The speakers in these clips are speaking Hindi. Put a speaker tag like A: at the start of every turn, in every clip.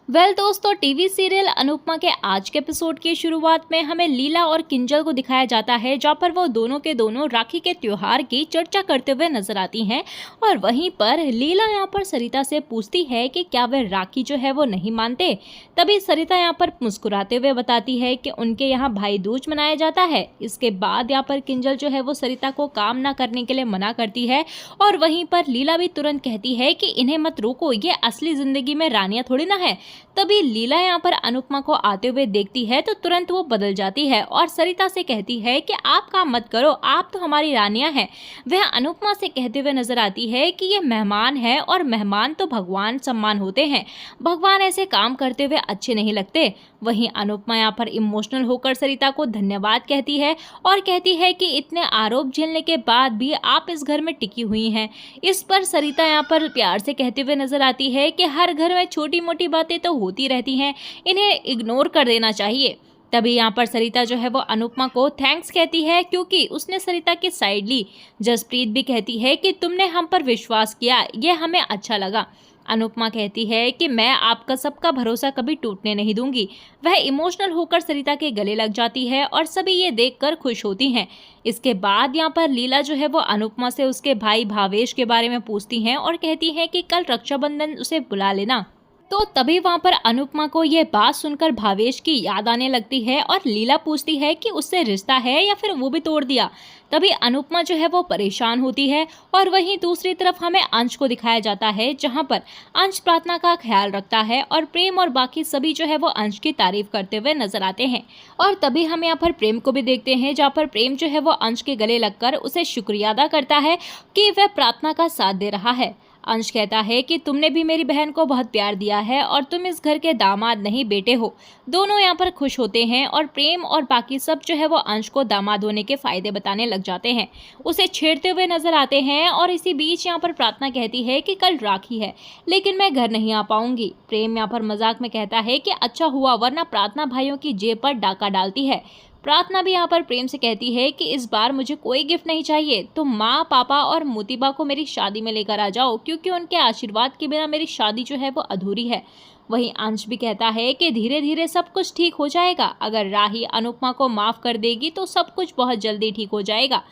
A: दोस्तों, टीवी सीरियल अनुपमा के आज के एपिसोड की शुरुआत में हमें लीला और किंजल को दिखाया जाता है, जहाँ पर वो दोनों के दोनों राखी के त्योहार की चर्चा करते हुए नजर आती हैं। और वहीं पर लीला यहाँ पर सरिता से पूछती है कि क्या वे राखी जो है वो नहीं मानते। तभी सरिता यहाँ पर मुस्कुराते हुए बताती है कि उनके यहाँ भाई दूज मनाया जाता है। इसके बाद यहाँ पर किंजल जो है वो सरिता को काम ना करने के लिए मना करती है और वहीं पर लीला भी तुरंत कहती है कि इन्हें मत रोको, ये असली जिंदगी में रानियां थोड़ी ना है। तभी लीला यहाँ पर अनुपमा को आते हुए देखती है तो तुरंत वो बदल जाती है और सरिता से कहती है कि आप काम मत करो, आप तो हमारी रानियां हैं। वह अनुपमा से कहते हुए नजर आती है कि ये मेहमान है और मेहमान तो भगवान सम्मान होते हैं, भगवान ऐसे काम करते हुए अच्छे नहीं लगते। वहीं अनुपमा यहाँ पर इमोशनल होकर सरिता को धन्यवाद कहती है और कहती है कि इतने आरोप झेलने के बाद भी आप इस घर में टिकी हुई हैं। इस पर सरिता यहाँ पर प्यार से कहते हुए नजर आती है कि हर घर में छोटी मोटी बातें तो होती रहती हैं, इन्हें इग्नोर कर देना चाहिए। तभी यहाँ पर सरिता जो है वो अनुपमा को थैंक्स कहती है क्योंकि उसने सरिता की साइड ली। जसप्रीत भी कहती है कि तुमने हम पर विश्वास किया, यह हमें अच्छा लगा। अनुपमा कहती है कि मैं आपका सबका भरोसा कभी टूटने नहीं दूंगी। वह इमोशनल होकर सरिता के गले लग जाती है और सभी ये देखकर खुश होती हैं। इसके बाद यहाँ पर लीला जो है वो अनुपमा से उसके भाई भावेश के बारे में पूछती हैं और कहती हैं कि कल रक्षाबंधन उसे बुला लेना। तो तभी वहां पर अनुपमा को यह बात सुनकर भावेश की याद आने लगती है और लीला पूछती है कि उससे रिश्ता है या फिर वो भी तोड़ दिया। तभी अनुपमा जो है वो परेशान होती है और वहीं दूसरी तरफ हमें अंश को दिखाया जाता है, जहां पर अंश प्रार्थना का ख्याल रखता है और प्रेम और बाकी सभी जो है वो अंश की तारीफ करते हुए नजर आते हैं। और तभी हम यहाँ पर प्रेम को भी देखते हैं, जहाँ पर प्रेम जो है वो अंश के गले लगकर उसे शुक्रिया अदा करता है कि वह प्रार्थना का साथ दे रहा है। अंश कहता है कि तुमने भी मेरी बहन को बहुत प्यार दिया है और तुम इस घर के दामाद नहीं बेटे हो। दोनों यहाँ पर खुश होते हैं और प्रेम और बाकी सब जो है वो अंश को दामाद होने के फायदे बताने लग जाते हैं, उसे छेड़ते हुए नजर आते हैं। और इसी बीच यहाँ पर प्रार्थना कहती है कि कल राखी है लेकिन मैं घर नहीं आ पाऊंगी। प्रेम यहाँ पर मजाक में कहता है कि अच्छा हुआ, वरना प्रार्थना भाइयों की जेब पर डाका डालती है। प्रार्थना भी यहाँ पर प्रेम से कहती है कि इस बार मुझे कोई गिफ्ट नहीं चाहिए, तुम माँ पापा और मोतीबा को मेरी शादी में लेकर आ जाओ, क्योंकि उनके आशीर्वाद के बिना मेरी शादी जो है वो अधूरी है। वहीं अंश भी कहता है कि धीरे धीरे सब कुछ ठीक हो जाएगा, अगर राही अनुपमा को माफ कर देगी तो सब कुछ बहुत जल्दी ठीक हो जाएगा।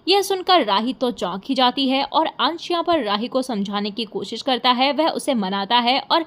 A: यह सुनकर राही तो चौंक ही जाती है और अंश यहाँ पर राही को समझाने की कोशिश करता है, वह उसे मनाता है और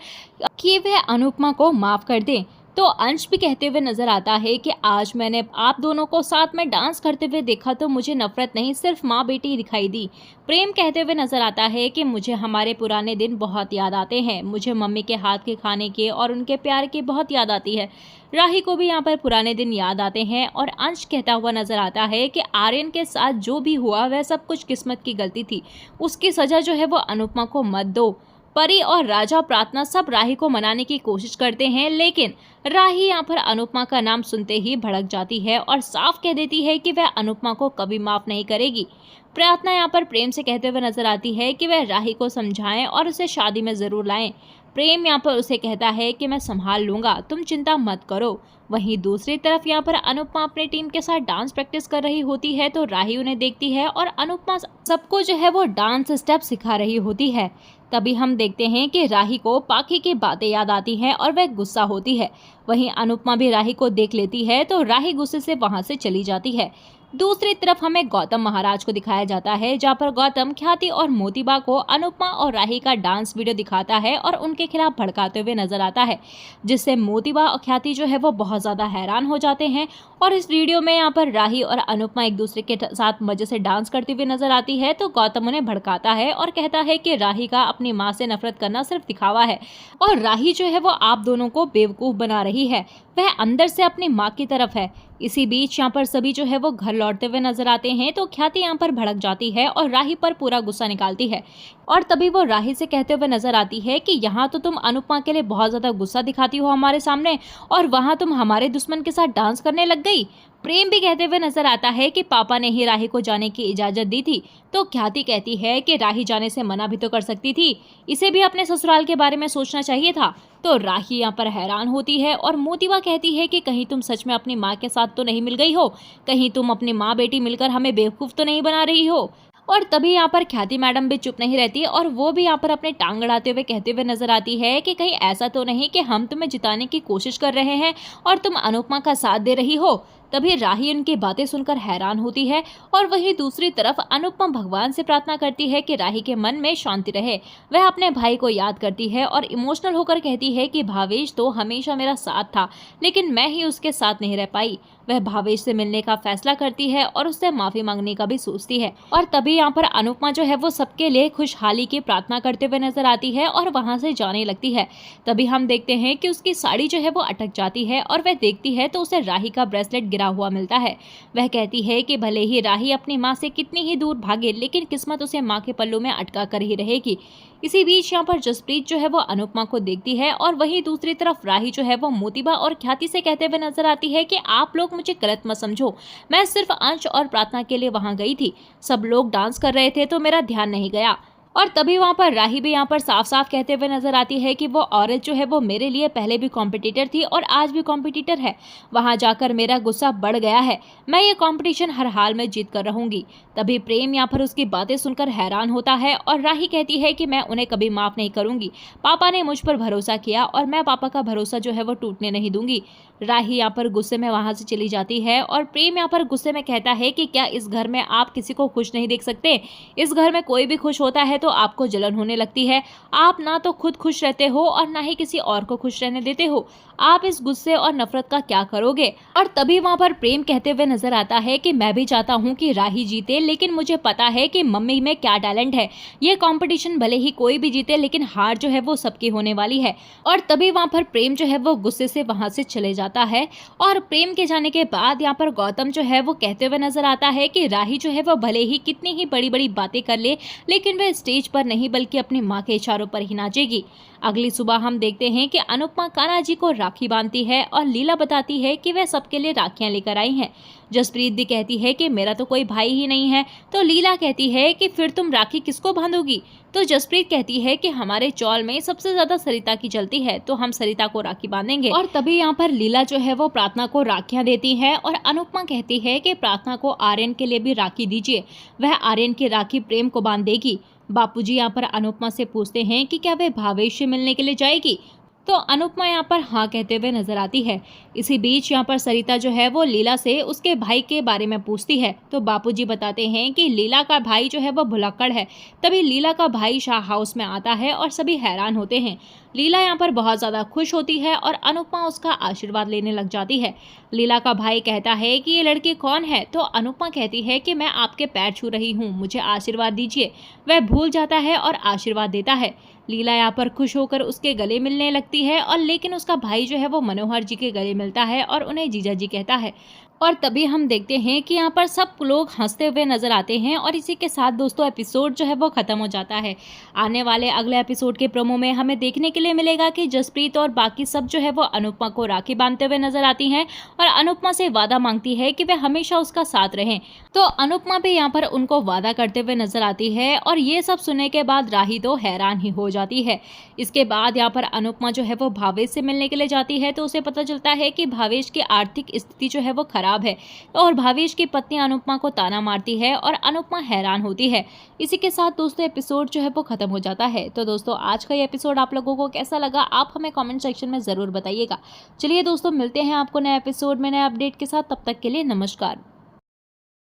A: कि वह अनुपमा को माफ कर दे। तो अंश भी कहते हुए नजर आता है कि आज मैंने आप दोनों को साथ में डांस करते हुए देखा तो मुझे नफरत नहीं, सिर्फ माँ बेटी दिखाई दी। प्रेम कहते हुए नजर आता है कि मुझे हमारे पुराने दिन बहुत याद आते हैं, मुझे मम्मी के हाथ के खाने के और उनके प्यार की बहुत याद आती है। राही को भी यहाँ पर पुराने दिन याद आते हैं और अंश कहता हुआ नजर आता है कि आर्यन के साथ जो भी हुआ वह सब कुछ किस्मत की गलती थी, उसकी सजा जो है वो अनुपमा को मत दो। परी और राजा प्रार्थना सब राही को मनाने की कोशिश करते हैं, लेकिन राही यहाँ पर अनुपमा का नाम सुनते ही भड़क जाती है और साफ कह देती है कि वह अनुपमा को कभी माफ नहीं करेगी। प्रार्थना यहाँ पर प्रेम से कहते हुए नजर आती है कि वह राही को समझाएं और उसे शादी में जरूर लाएं। प्रेम यहाँ पर उसे कहता है कि मैं संभाल लूंगा, तुम चिंता मत करो। वहीं दूसरी तरफ यहाँ पर अनुपमा अपने टीम के साथ डांस प्रैक्टिस कर रही होती है तो राही उन्हें देखती है और अनुपमा सबको जो है वो डांस स्टेप सिखा रही होती है। तभी हम देखते हैं कि राही को पाखी की बातें याद आती हैं और वह गुस्सा होती है। वहीं अनुपमा भी राही को देख लेती है तो राही गुस्से से वहां से चली जाती है। दूसरी तरफ हमें गौतम महाराज को दिखाया जाता है, जहाँ पर गौतम ख्याति और मोतीबा को अनुपमा और राही का डांस वीडियो दिखाता है और उनके खिलाफ भड़काते हुए नजर आता है, जिससे मोतीबा और ख्याति जो है वो बहुत ज्यादा हैरान हो जाते हैं। और इस वीडियो में यहाँ पर राही और अनुपमा एक दूसरे के साथ मजे से डांस करती हुई नजर आती है तो गौतम उन्हें भड़काता है और कहता है कि राही का अपनी माँ से नफरत करना सिर्फ दिखावा है और राही जो है वो आप दोनों को बेवकूफ बना रही है, वह अंदर से अपनी माँ की तरफ है। इसी बीच यहाँ पर सभी जो है वो घर लौटते हुए नजर आते हैं तो ख्याति यहाँ पर भड़क जाती है और राही पर पूरा गुस्सा निकालती है। और तभी वो राही से कहते हुए नजर आती है कि यहाँ तो तुम अनुपमा के लिए बहुत ज्यादा गुस्सा दिखाती हो हमारे सामने और वहाँ तुम हमारे दुश्मन के साथ डांस करने लग गई। प्रेम भी कहते हुए नजर आता है कि पापा ने ही राही को जाने की इजाजत दी थी। तो ख्याति कहती है कि राही जाने से मना भी तो कर सकती थी, इसे भी अपने ससुराल के बारे में सोचना चाहिए था। तो राही यहाँ पर हैरान होती है और मोतीबा कहती है कि कहीं तुम सच में अपनी माँ के साथ तो नहीं मिल गई हो, कहीं तुम अपनी माँ बेटी मिलकर हमें बेवकूफ तो नहीं बना रही हो। और तभी यहाँ पर ख्याति मैडम भी चुप नहीं रहती और वो भी यहाँ पर अपने टांग अड़ाते हुए कहते हुए नजर आती है कि कहीं ऐसा तो नहीं कि हम तुम्हें जिताने की कोशिश कर रहे हैं और तुम अनुपमा का साथ दे रही हो। तभी राही उनकी बातें सुनकर हैरान होती है और वहीं दूसरी तरफ अनुपमा भगवान से प्रार्थना करती है कि राही के मन में शांति रहे। वह अपने भाई को याद करती है और इमोशनल होकर कहती है कि भावेश तो हमेशा मेरा साथ था, लेकिन मैं ही उसके साथ नहीं रह पाई। वह भावेश से मिलने का फैसला करती है और उससे माफी मांगने का भी सोचती है। और तभी यहाँ पर अनुपमा जो है वो सबके लिए खुशहाली की प्रार्थना करते हुए नजर आती है और वहां से जाने लगती है। तभी हम देखते हैं कि उसकी साड़ी जो है वो अटक जाती है और वह देखती है तो उसे राही का ब्रेसलेट गिरा हुआ मिलता है। वह कहती है कि भले ही राही अपनी माँ से कितनी ही दूर भागे, लेकिन किस्मत उसे माँ के पल्लू में अटका कर ही रहेगी। इसी बीच यहाँ पर जसप्रीत जो है वो अनुपमा को देखती है और वहीं दूसरी तरफ राही जो है वो मोतिबा और ख्याति से कहते हुए नजर आती है कि आप लोग मुझे गलत मत समझो, मैं सिर्फ अंश और प्रार्थना के लिए वहां गई थी। सब लोग डांस कर रहे थे तो मेरा ध्यान नहीं गया। और तभी वहां पर राही भी यहाँ पर साफ साफ कहते हुए नजर आती है कि वो औरत जो है वो मेरे लिए पहले भी कॉम्पिटिटर थी और आज भी कॉम्पिटिटर है। वहां जाकर मेरा गुस्सा बढ़ गया है, मैं ये कॉम्पिटिशन हर हाल में जीत कर रहूंगी। तभी प्रेम यहाँ पर उसकी बातें सुनकर हैरान होता है और राही कहती है कि मैं उन्हें कभी माफ नहीं करूंगी। पापा ने मुझ पर भरोसा किया और मैं पापा का भरोसा जो है वो टूटने नहीं दूंगी। राही यहाँ पर गुस्से में वहां से चली जाती है और प्रेम यहाँ पर गुस्से में कहता है कि क्या इस घर में आप किसी को खुश नहीं देख सकते? इस घर में कोई भी खुश होता है तो आपको जलन होने लगती है। आप ना तो खुद खुश रहते हो और ना ही किसी और को खुश रहने देते हो। आप इस गुस्से और नफरत का क्या करोगे? और तभी वहां पर प्रेम कहते हुए नजर आता है कि मैं भी चाहता हूं कि राही जीते, लेकिन मुझे पता है कि मम्मी में क्या टैलेंट है। ये कंपटीशन भले ही कोई भी जीते, लेकिन हार जो है वो सबकी होने वाली है। और तभी वहां पर प्रेम जो है वो गुस्से से वहां से चले जाता है। और प्रेम के जाने के बाद यहाँ पर गौतम जो है वो कहते हुए नजर आता है कि राही जो है वो भले ही कितनी ही बड़ी बड़ी बातें कर ले, लेकिन वह स्टेज पर नहीं बल्कि अपनी माँ के इशारों पर ही नाचेगी। अगली सुबह हम देखते हैं कि अनुपमा कान्हा जी को राखी बांधती है और लीला बताती है कि वह सबके लिए राखियां लेकर आई हैं। जसप्रीत भी कहती है कि मेरा तो कोई भाई ही नहीं है। तो लीला कहती है कि फिर तुम राखी किसको बांधोगी? तो जसप्रीत कहती है कि हमारे चौल में सबसे ज्यादा सरिता की चलती है, तो हम सरिता को राखी बांधेंगे। और तभी यहाँ पर लीला जो है वो प्रार्थना को राखियां देती है और अनुपमा कहती है कि प्रार्थना को आर्यन के लिए भी राखी दीजिए, वह आर्यन की राखी प्रेम को बांध देगी। बापूजी यहाँ पर अनुपमा से पूछते हैं कि क्या वह भावेश से मिलने के लिए जाएगी? तो अनुपमा यहाँ पर हाँ कहते हुए नजर आती है। इसी बीच यहाँ पर सरिता जो है वो लीला से उसके भाई के बारे में पूछती है। तो बापूजी बताते हैं कि लीला का भाई जो है वो भुलक्कड़ है। तभी लीला का भाई शाह हाउस में आता है और सभी हैरान होते हैं। लीला यहाँ पर बहुत ज़्यादा खुश होती है और अनुपमा उसका आशीर्वाद लेने लग जाती है। लीला का भाई कहता है कि ये लड़की कौन है? तो अनुपमा कहती है कि मैं आपके पैर छू रही हूँ, मुझे आशीर्वाद दीजिए। वह भूल जाता है और आशीर्वाद देता है। लीला यहाँ पर खुश होकर उसके गले मिलने लगती है और लेकिन उसका भाई जो है वो मनोहर जी के गले मिलता है और उन्हें जीजा जी कहता है। और तभी हम देखते हैं कि यहाँ पर सब लोग हंसते हुए नजर आते हैं और इसी के साथ दोस्तों एपिसोड जो है वो खत्म हो जाता है। आने वाले अगले एपिसोड के प्रोमो में हमें देखने के लिए मिलेगा कि जसप्रीत और बाकी सब जो है वो अनुपमा को राखी बांधते हुए नजर आती हैं और अनुपमा से वादा मांगती है कि वे हमेशा उसका साथ रहें। तो अनुपमा भी यहाँ पर उनको वादा करते हुए नजर आती है और ये सब सुनने के बाद राही तो हैरान ही हो जाती है। इसके बाद यहाँ पर अनुपमा जो है वो भावेश से मिलने के लिए जाती है तो उसे पता चलता है कि भावेश की आर्थिक स्थिति जो है वो खराब है और भावेश की पत्नी अनुपमा को ताना मारती है और अनुपमा हैरान होती है। इसी के साथ दोस्तों एपिसोड जो है वो खत्म हो जाता है। तो दोस्तों आज का ये एपिसोड आप लोगों को कैसा लगा आप हमें कमेंट सेक्शन में ज़रूर बताइएगा। चलिए दोस्तों मिलते हैं आपको नए एपिसोड में नए अपडेट के साथ, तब तक के लिए नमस्कार।